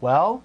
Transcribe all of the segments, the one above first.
Well,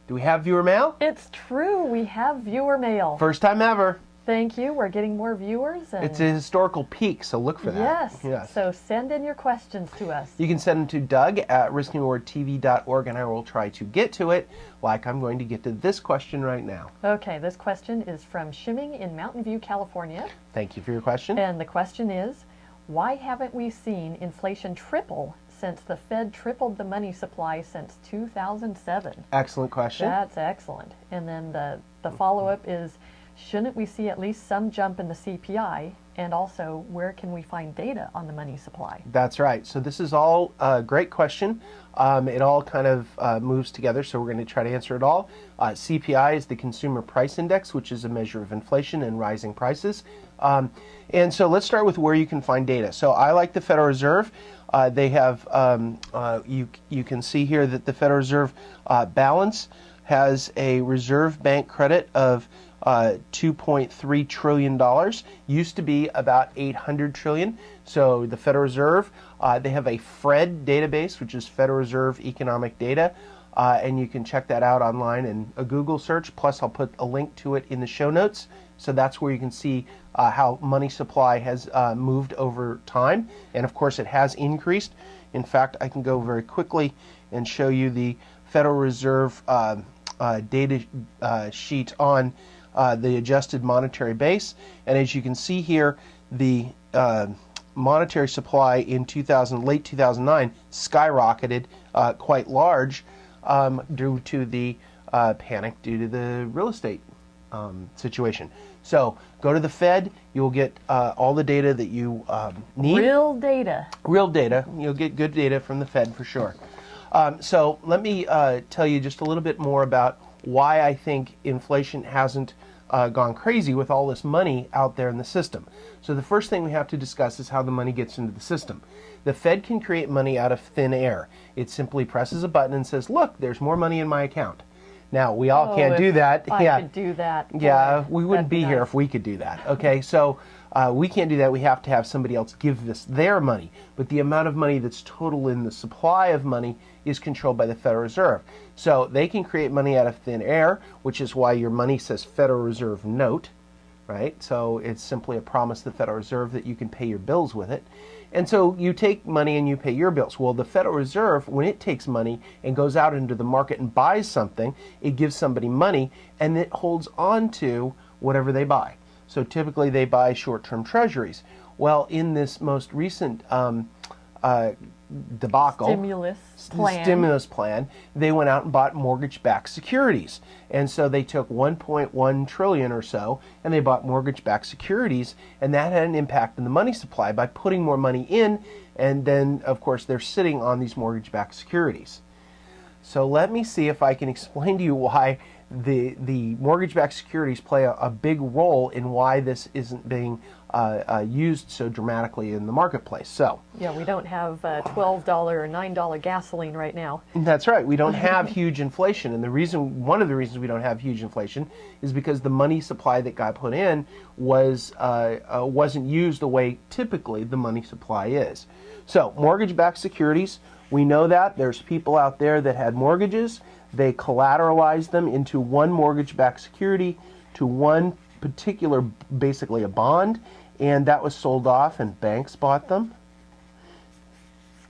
do we have viewer mail? It's true. We have viewer mail. First time ever. Thank you. We're getting more viewers. And It's a historical peak, so look for that. Yes. So send in your questions to us. You can send them to Doug@riskandrewardtv.org, and I will try to get to it, like I'm going to get to this question right now. Okay, this question is from Shimming in Mountain View, California. Thank you for your question. And the question is, why haven't we seen inflation triple since the Fed tripled the money supply since 2007? Excellent question. That's excellent. And then the follow-up is, shouldn't we see at least some jump in the CPI? And also, where can we find data on the money supply? That's right. So this is all a great question. It all kind of moves together, so we're going to try to answer it all. CPI is the Consumer Price Index, which is a measure of inflation and rising prices. And so let's start with where you can find data. So I like the Federal Reserve. They have, you can see here that the Federal Reserve balance has a reserve bank credit of $2.3 trillion. Used to be about $800 trillion. So the Federal Reserve, they have a FRED database, which is Federal Reserve Economic Data, and you can check that out online in a Google search. Plus, I'll put a link to it in the show notes. So that's where you can see how money supply has moved over time. And of course, it has increased. In fact, I can go very quickly and show you the Federal Reserve data sheet on the adjusted monetary base. And as you can see here, the monetary supply in late 2009 skyrocketed quite large due to the panic due to the real estate situation. So go to the Fed, you'll get all the data that you need. Real data. Real data. You'll get good data from the Fed for sure. So let me tell you just a little bit more about why I think inflation hasn't gone crazy with all this money out there in the system. So the first thing we have to discuss is how the money gets into the system. The Fed can create money out of thin air. It simply presses a button and says, look, there's more money in my account. Now, we all can't do that. I could do that. Yeah, Boy, we wouldn't be nice. here if we could do that. Okay, so we can't do that. We have to have somebody else give us their money. But the amount of money that's total in the supply of money is controlled by the Federal Reserve. So they can create money out of thin air, which is why your money says Federal Reserve note, right? So it's simply a promise to the Federal Reserve that you can pay your bills with it. And so you take money and you pay your bills. Well, the Federal Reserve, when it takes money and goes out into the market and buys something, it gives somebody money and it holds on to whatever they buy. So typically they buy short-term treasuries. Well, in this most recent debacle, stimulus plan, they went out and bought mortgage-backed securities. And so they took 1.1 trillion or so and they bought mortgage-backed securities, and that had an impact on the money supply by putting more money in, and then of course they're sitting on these mortgage-backed securities. So let me see if I can explain to you why the mortgage-backed securities play a big role in why this isn't being used so dramatically in the marketplace. So yeah, we don't have $12 or $9 gasoline right now. That's right. We don't have huge inflation, and one of the reasons we don't have huge inflation is because the money supply that got put in wasn't used the way typically the money supply is. So mortgage-backed securities, we know that there's people out there that had mortgages. They collateralized them into one mortgage-backed security to one particular, basically a bond, and that was sold off and banks bought them.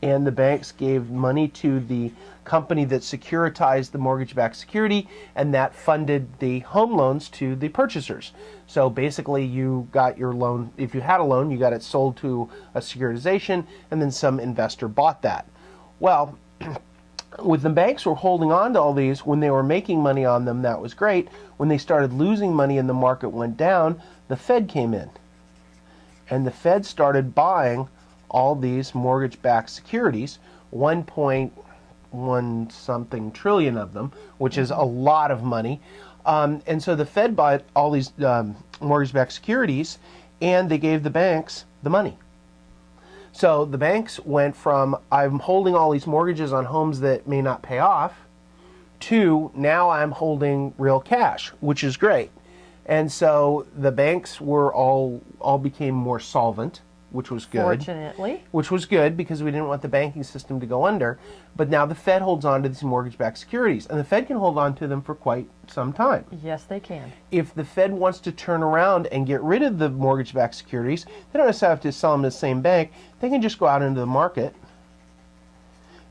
And the banks gave money to the company that securitized the mortgage-backed security, and that funded the home loans to the purchasers. So basically you got your loan, if you had a loan, you got it sold to a securitization, and then some investor bought that. Well, with the banks were holding on to all these, when they were making money on them, that was great. When they started losing money and the market went down, the Fed came in. And the Fed started buying all these mortgage-backed securities, 1.1 something trillion of them, which is a lot of money. And so the Fed bought all these mortgage-backed securities, and they gave the banks the money. So the banks went from, I'm holding all these mortgages on homes that may not pay off, to now I'm holding real cash, which is great. And so the banks were all became more solvent. which was good. Fortunately. Which was good because we didn't want the banking system to go under. But now the Fed holds on to these mortgage-backed securities, and the Fed can hold on to them for quite some time. Yes, they can. If the Fed wants to turn around and get rid of the mortgage-backed securities, they don't necessarily have to sell them to the same bank. They can just go out into the market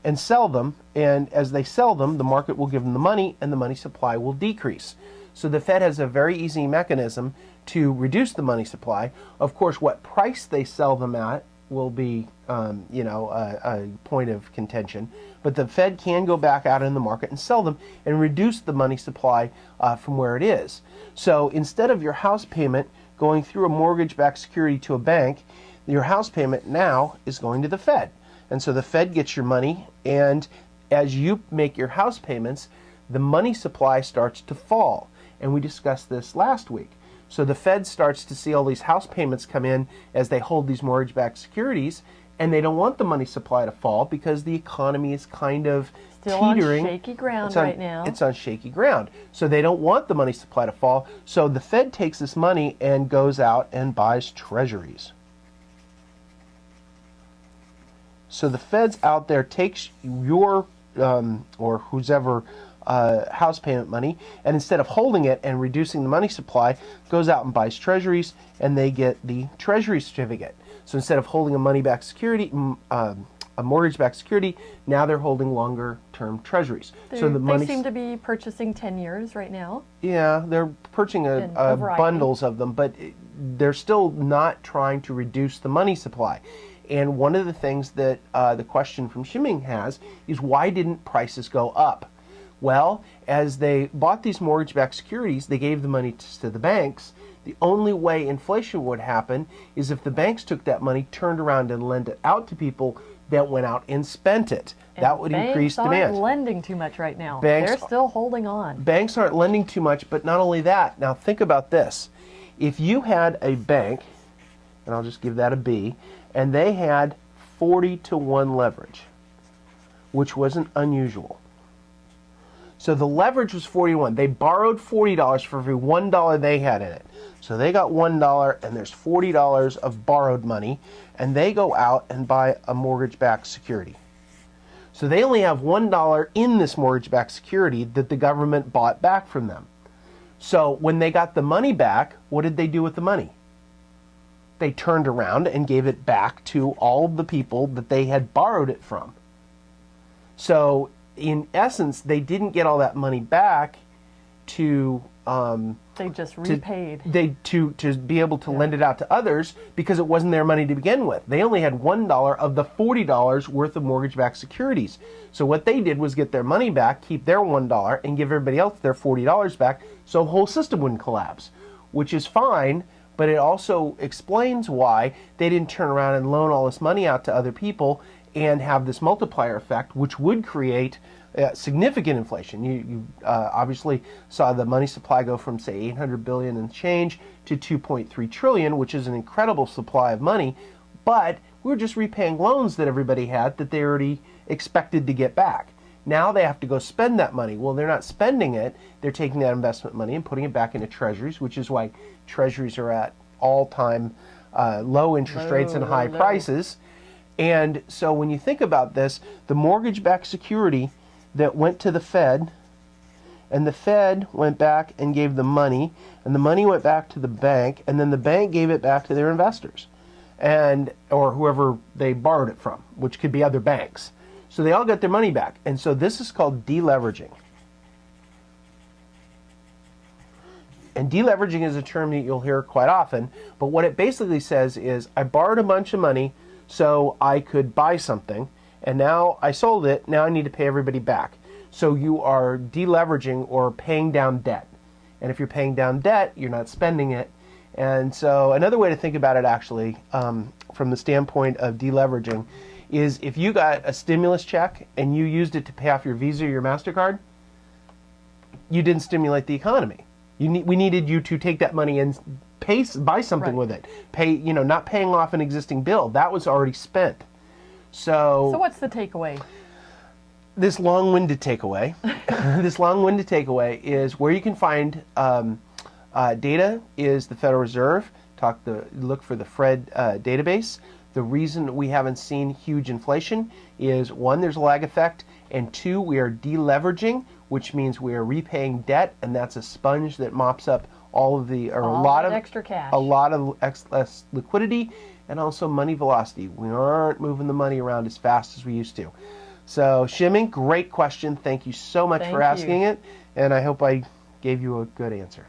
and sell them, and as they sell them, the market will give them the money, and the money supply will decrease. So the Fed has a very easy mechanism to reduce the money supply. Of course, what price they sell them at will be, a point of contention. But the Fed can go back out in the market and sell them and reduce the money supply from where it is. So instead of your house payment going through a mortgage-backed security to a bank, your house payment now is going to the Fed. And so the Fed gets your money, and as you make your house payments, the money supply starts to fall. And we discussed this last week. So the Fed starts to see all these house payments come in as they hold these mortgage-backed securities, and they don't want the money supply to fall because the economy is kind of Still teetering. on shaky ground right now. It's on shaky ground. So they don't want the money supply to fall. So the Fed takes this money and goes out and buys treasuries. So the Fed's out there, takes your or whoever house payment money, and instead of holding it and reducing the money supply, goes out and buys treasuries, and they get the treasury certificate. So instead of holding a money-backed security, a mortgage-backed security, now they're holding longer-term treasuries. So they seem to be purchasing 10 years right now. Yeah, they're purchasing a bundles of them, but they're still not trying to reduce the money supply. And one of the things that the question from Shiming has is, why didn't prices go up? Well, as they bought these mortgage-backed securities, they gave the money to the banks. The only way inflation would happen is if the banks took that money, turned around and lent it out to people that went out and spent it. And that would increase demand. Banks aren't lending too much right now. They're still holding on. Banks aren't lending too much, but not only that. Now think about this. If you had a bank, and I'll just give that a B, and they had 40-to-1 leverage, which wasn't unusual. So the leverage was 40-to-1. They borrowed $40 for every $1 they had in it. So they got $1, and there's $40 of borrowed money, and they go out and buy a mortgage-backed security. So they only have $1 in this mortgage-backed security that the government bought back from them. So when they got the money back, what did they do with the money? They turned around and gave it back to all of the people that they had borrowed it from. So in essence, they didn't get all that money back to they just repaid. To be able to lend it out to others because it wasn't their money to begin with. They only had $1 of the $40 worth of mortgage-backed securities. So what they did was get their money back, keep their $1, and give everybody else their $40 back, so the whole system wouldn't collapse, which is fine. But it also explains why they didn't turn around and loan all this money out to other people and have this multiplier effect, which would create significant inflation. You obviously saw the money supply go from, say, 800 billion and change to 2.3 trillion, which is an incredible supply of money. But we were just repaying loans that everybody had that they already expected to get back. Now they have to go spend that money. Well, they're not spending it. They're taking that investment money and putting it back into treasuries, which is why treasuries are at all-time low interest rates and high prices. And so when you think about this, the mortgage-backed security that went to the Fed, and the Fed went back and gave the money, and the money went back to the bank, and then the bank gave it back to their investors, or whoever they borrowed it from, which could be other banks. So they all got their money back. And so this is called deleveraging. And deleveraging is a term that you'll hear quite often, but what it basically says is, I borrowed a bunch of money so I could buy something, and now I sold it, now I need to pay everybody back. So you are deleveraging or paying down debt. And if you're paying down debt, you're not spending it. And so another way to think about it actually, from the standpoint of deleveraging, is if you got a stimulus check and you used it to pay off your Visa or your MasterCard, you didn't stimulate the economy. We needed you to take that money and buy something with it. Not paying off an existing bill. That was already spent. So what's the takeaway? This long-winded takeaway, is where you can find data is the Federal Reserve. look for the Fred database. The reason we haven't seen huge inflation is, one, there's a lag effect, and two, we are deleveraging, which means we are repaying debt, and that's a sponge that mops up all of the, or a All lot that of extra cash. a lot of excess liquidity, and also money velocity. We aren't moving the money around as fast as we used to. So, Shimming, great question. Thank you so much Thank for asking you. it, and I hope I gave you a good answer.